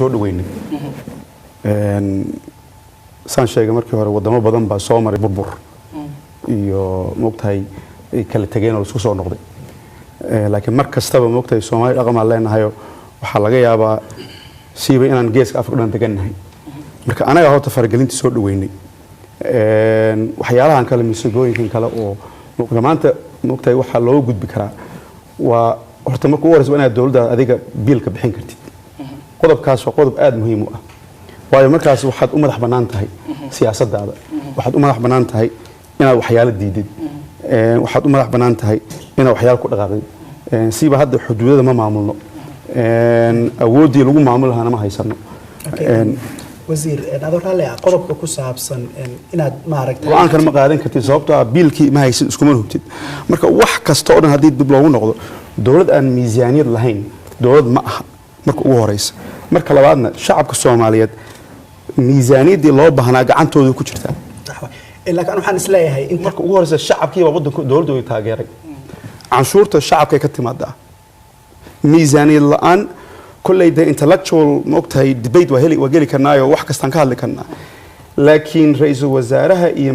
soo dhaweynay saan sheegay markii hore wadamo badan baa soo maray burbur iyo moogtahay ay kala tageen oo isku soo noqday laakiin mar kastaba moogtahay Soomaali dhaqan aan leenahay waxa laga yaabaa siiba inaan geeska Afrika dhan deganahay marka anaga horta faragelinta soo dhaweynay waxyaalahan kale misigooyinkan kale oo maanta moogtahay waxa loo gudbi karaa waa horta markuu horeyso inaad dawladda adiga biilka bixin kartid qodobkaas waa qodob aad muhiim u ah waayo markaas waxaad u madax banaan tahay siyaasaddaada waxaad u madax banaan tahay inaad waxyaalo diidid waxaad u madax banaan tahay inaad waxyaalo ku dhaqaaqid siiba hadda xuduudada ma maamulno awoodii lagu maamul lahaana ma haysano wasiir adoo raalli ah qodobka ku saabsan inaad maaragtay go'aan kan ma qaadan kartid sababtoo ah biilkii ma haysid iskuma hubtid marka wax kasta oo dhan haddii dib loogu noqdo dawlad aan miisaaniyad lahayn dawlad ma aha marka ugu horeysa marka labaadna shacabka Soomaaliyeed miisaaniyaddii loo baahnaa gacantooda ku jirta laakiin waxaan isleeyahay in marka ugu horeysa shacabkii waddanka dawladdu ay taageeray canshuurta shacabka ka timaada miisaaniyad la'aan kullayda intellectual moogtahay debate waa geli karnaayo wax kastaan ka hadli karnaa laakiin ra'iisul wasaaraha iyo